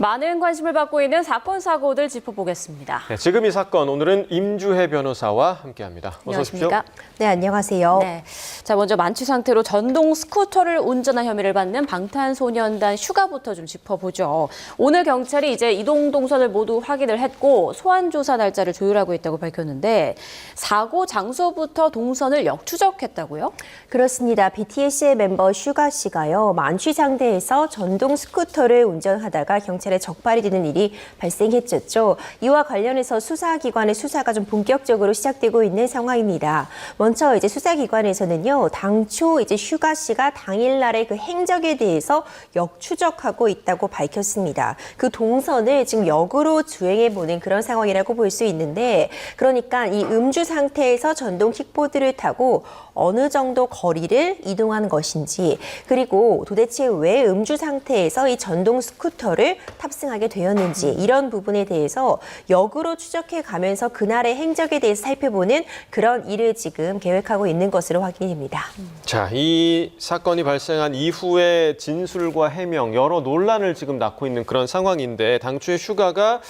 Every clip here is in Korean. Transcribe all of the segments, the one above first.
많은 관심을 받고 있는 사건, 사고들 짚어보겠습니다. 네, 지금 이 사건 오늘은 임주혜 변호사와 함께합니다. 어서 오십시오. 네, 안녕하세요. 네. 자, 먼저 만취 상태로 전동 스쿠터를 운전한 혐의를 받는 방탄소년단 슈가부터 좀 짚어보죠. 오늘 경찰이 이제 이동 동선을 모두 확인을 했고 소환 조사 날짜를 조율하고 있다고 밝혔는데 사고 장소부터 동선을 역추적했다고요? 그렇습니다. BTS의 멤버 슈가 씨가요, 만취 상태에서 전동 스쿠터를 운전하다가 경찰에 적발이 되는 일이 발생했었죠. 이와 관련해서 수사기관의 수사가 좀 본격적으로 시작되고 있는 상황입니다. 먼저 이제 수사기관에서는요, 당초 이제 슈가 씨가 당일날의 그 행적에 대해서 역추적하고 있다고 밝혔습니다. 그 동선을 지금 역으로 주행해 보는 그런 상황이라고 볼 수 있는데, 그러니까 이 음주 상태에서 전동 킥보드를 타고 어느 정도 거리를 이동한 것인지, 그리고 도대체 왜 음주 상태에서 이 전동 스쿠터를 탑승하게 되었는지, 이런 부분에 대해서 역으로 추적해 가면서 그날의 행적에 대해서 살펴보는 그런 일을 지금 계획하고 있는 것으로 확인됩니다. 자, 이 사건이 발생한 이후에 진술과 해명, 여러 논란을 지금 낳고 있는 그런 상황인데 당초에 슈가가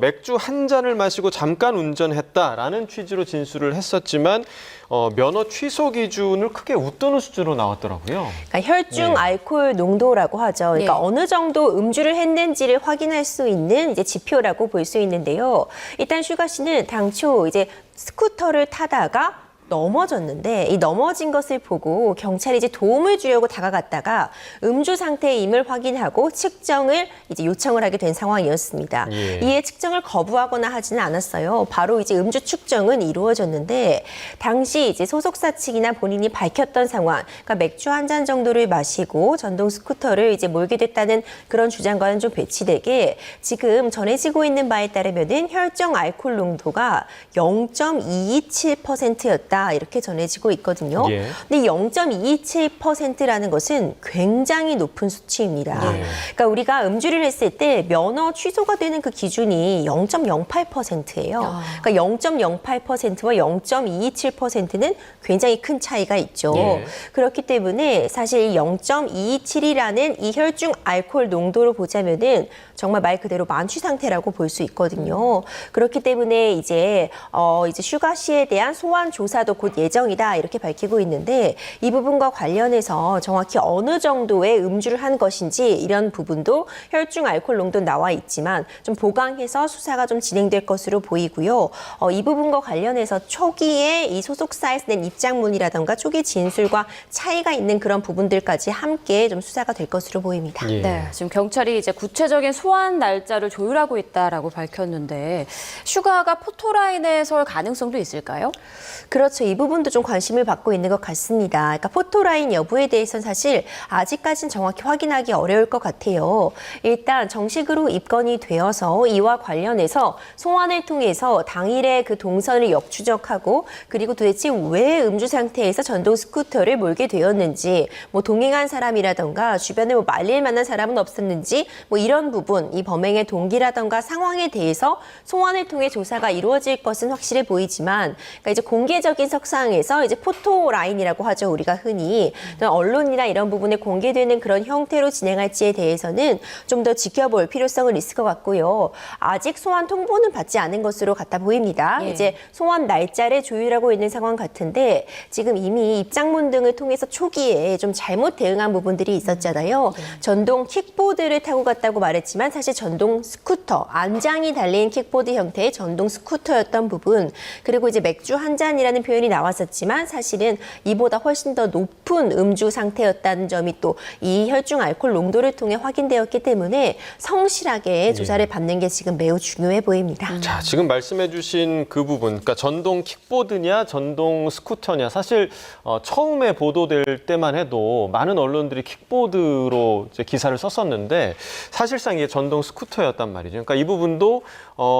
맥주 한 잔을 마시고 잠깐 운전했다라는 취지로 진술을 했었지만 면허 취소 기준을 크게 웃도는 수준으로 나왔더라고요. 그러니까 혈중 알코올 농도라고 하죠. 그러니까 어느 정도 음주를 했는지를 확인할 수 있는 이제 지표라고 볼 수 있는데요. 일단 슈가 씨는 당초 이제 스쿠터를 타다가 넘어졌는데 이 넘어진 것을 보고 경찰이 이제 도움을 주려고 다가갔다가 음주 상태임을 확인하고 측정을 이제 요청을 하게 된 상황이었습니다. 이에 측정을 거부하거나 하지는 않았어요. 바로 이제 음주 측정은 이루어졌는데 당시 이제 소속사 측이나 본인이 밝혔던 상황, 그러니까 맥주 한 잔 정도를 마시고 전동 스쿠터를 이제 몰게 됐다는 그런 주장과는 좀 배치되게 지금 전해지고 있는 바에 따르면은 혈중 알코올 농도가 0.227%였다. 이렇게 전해지고 있거든요. 근데 0.227%라는 것은 굉장히 높은 수치입니다. 그러니까 우리가 음주를 했을 때 면허 취소가 되는 그 기준이 0.08%예요. 그러니까 0.08%와 0.227%는 굉장히 큰 차이가 있죠. 그렇기 때문에 사실 0.227이라는 이 혈중 알코올 농도로 보자면은 정말 말 그대로 만취 상태라고 볼 수 있거든요. 그렇기 때문에 이제 슈가 씨에 대한 소환 조사도 곧 예정이다 이렇게 밝히고 있는데 이 부분과 관련해서 정확히 어느 정도의 음주를 한 것인지 이런 부분도 혈중 알코올 농도 나와 있지만 좀 보강해서 수사가 좀 진행될 것으로 보이고요. 이 부분과 관련해서 초기에 이 소속사에서 낸 입장문이라던가 초기 진술과 차이가 있는 그런 부분들까지 함께 좀 수사가 될 것으로 보입니다. 네, 지금 경찰이 이제 구체적인 소환 날짜를 조율하고 있다라고 밝혔는데 슈가가 포토라인에 설 가능성도 있을까요? 그렇죠. 이 부분도 좀 관심을 받고 있는 것 같습니다. 그러니까 포토라인 여부에 대해서는 사실 아직까지는 정확히 확인하기 어려울 것 같아요. 일단 정식으로 입건이 되어서 이와 관련해서 소환을 통해서 당일의 그 동선을 역추적하고 그리고 도대체 왜 음주 상태에서 전동 스쿠터를 몰게 되었는지 뭐 동행한 사람이라던가 주변에 뭐 말릴 만한 사람은 없었는지 뭐 이런 부분, 이 범행의 동기라던가 상황에 대해서 소환을 통해 조사가 이루어질 것은 확실해 보이지만 그러니까 이제 공개적인 석상에서 이제 포토라인이라고 하죠. 우리가 흔히 언론이나 이런 부분에 공개되는 그런 형태로 진행할지에 대해서는 좀 더 지켜볼 필요성은 있을 것 같고요. 아직 소환 통보는 받지 않은 것으로 같아 보입니다. 이제 소환 날짜를 조율하고 있는 상황 같은데 지금 이미 입장문 등을 통해서 초기에 좀 잘못 대응한 부분들이 있었잖아요. 전동 킥보드를 타고 갔다고 말했지만 사실 전동 스쿠터, 안장이 달린 킥보드 형태의 전동 스쿠터였던 부분, 그리고 이제 맥주 한 잔이라는 표현이 나왔었지만 사실은 이보다 훨씬 더 높은 음주 상태였다는 점이 또 이 혈중 알코올 농도를 통해 확인되었기 때문에 성실하게 조사를 받는 게 지금 매우 중요해 보입니다. 자, 지금 말씀해 주신 그 부분, 그러니까 전동 킥보드냐 전동 스쿠터냐, 사실 처음에 보도될 때만 해도 많은 언론들이 킥보드로 이제 기사를 썼었는데 사실상 이게 전동 스쿠터였단 말이죠. 그러니까 이 부분도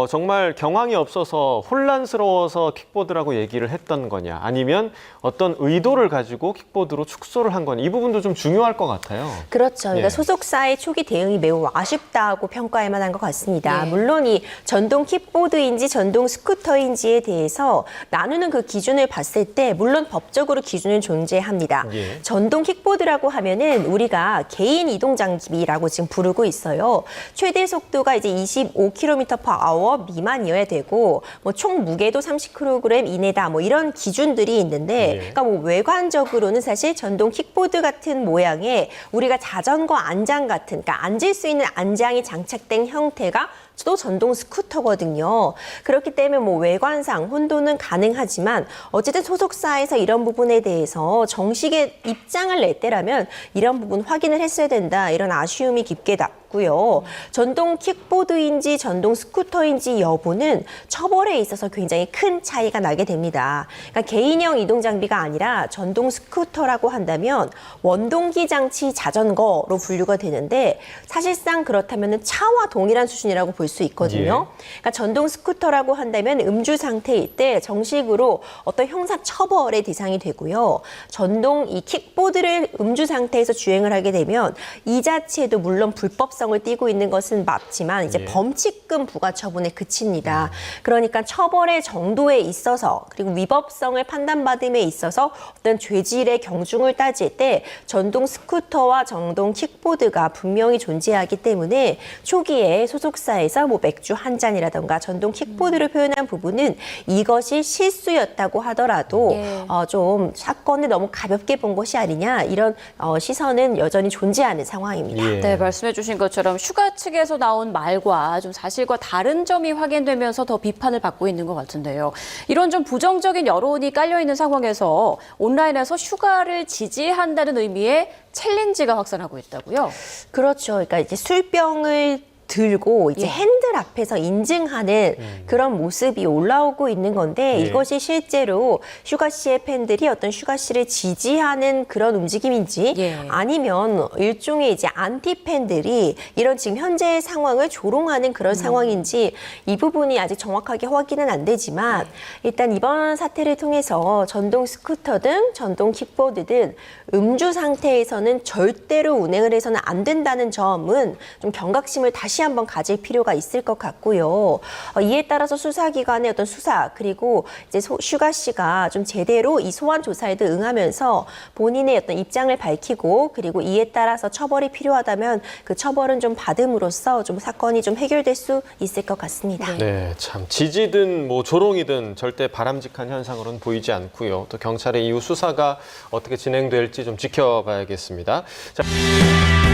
정말 경황이 없어서 혼란스러워서 킥보드라고 얘기를 했던 했던 거냐, 아니면 어떤 의도를 가지고 킥보드로 축소를 한 거냐, 이 부분도 좀 중요할 것 같아요. 그렇죠. 그러니까 예. 소속사의 초기 대응이 매우 아쉽다고 평가할 만한 것 같습니다. 예. 물론 이 전동 킥보드인지 전동 스쿠터인지에 대해서 나누는 그 기준을 봤을 때 물론 법적으로 기준은 존재합니다. 예. 전동 킥보드라고 하면은 우리가 개인 이동 장비라고 지금 부르고 있어요. 최대 속도가 이제 25km/h 미만이어야 되고 뭐 총 무게도 30kg 이내다 뭐 이런 기준들이 있는데 예. 그러니까 뭐 외관적으로는 사실 전동 킥보드 같은 모양의 우리가 자전거 안장 같은 그러니까 앉을 수 있는 안장이 장착된 형태가 또 전동 스쿠터거든요. 그렇기 때문에 뭐 외관상 혼돈은 가능하지만 어쨌든 소속사에서 이런 부분에 대해서 정식의 입장을 낼 때라면 이런 부분 확인을 했어야 된다. 이런 아쉬움이 깊게 남고요. 전동 킥보드인지 전동 스쿠터인지 여부는 처벌에 있어서 굉장히 큰 차이가 나게 됩니다. 그러니까 개인형 이동 장비가 아니라 전동 스쿠터라고 한다면 원동기 장치 자전거로 분류가 되는데 사실상 그렇다면 차와 동일한 수준이라고 볼 수 있거든요. 그러니까 전동 스쿠터라고 한다면 음주 상태일 때 정식으로 어떤 형사 처벌의 대상이 되고요. 전동 이 킥보드를 음주 상태에서 주행을 하게 되면 이 자체도 물론 불법성을 띠고 있는 것은 맞지만 이제 예. 범칙금 부과 처분에 그칩니다. 그러니까 처벌의 정도에 있어서 그리고 위법성을 판단받음에 있어서 어떤 죄질의 경중을 따질 때 전동 스쿠터와 전동 킥보드가 분명히 존재하기 때문에 초기에 소속사에서 뭐 맥주 한 잔이라던가 전동 킥보드를 표현한 부분은 이것이 실수였다고 하더라도 예. 좀 사건을 너무 가볍게 본 것이 아니냐 이런 시선은 여전히 존재하는 상황입니다. 예. 네, 말씀해 주신 것처럼 슈가 측에서 나온 말과 좀 사실과 다른 점이 확인되면서 더 비판을 받고 있는 것 같은데요. 이런 좀 부정적인 여론이 깔려 있는 상황에서 온라인에서 슈가를 지지한다는 의미의 챌린지가 확산하고 있다고요? 그렇죠. 그러니까 이제 술병을 들고 이제 예. 핸들 앞에서 인증하는 그런 모습이 올라오고 있는 건데 예. 이것이 실제로 슈가 씨의 팬들이 어떤 슈가 씨를 지지하는 그런 움직임인지 예. 아니면 일종의 이제 안티 팬들이 이런 지금 현재의 상황을 조롱하는 그런 상황인지 이 부분이 아직 정확하게 확인은 안 되지만 일단 이번 사태를 통해서 전동 스쿠터든 전동 킥보드든 음주 상태에서는 절대로 운행을 해서는 안 된다는 점은 좀 경각심을 다시 한번 가질 필요가 있을 것 같고요. 이에 따라서 수사기관의 어떤 수사 그리고 이제 슈가 씨가 좀 제대로 이 소환 조사에도 응하면서 본인의 어떤 입장을 밝히고 그리고 이에 따라서 처벌이 필요하다면 그 처벌은 좀 받음으로써 좀 사건이 좀 해결될 수 있을 것 같습니다. 네, 참 지지든 뭐 조롱이든 절대 바람직한 현상으로는 보이지 않고요. 또 경찰의 이후 수사가 어떻게 진행될지 좀 지켜봐야겠습니다. 자.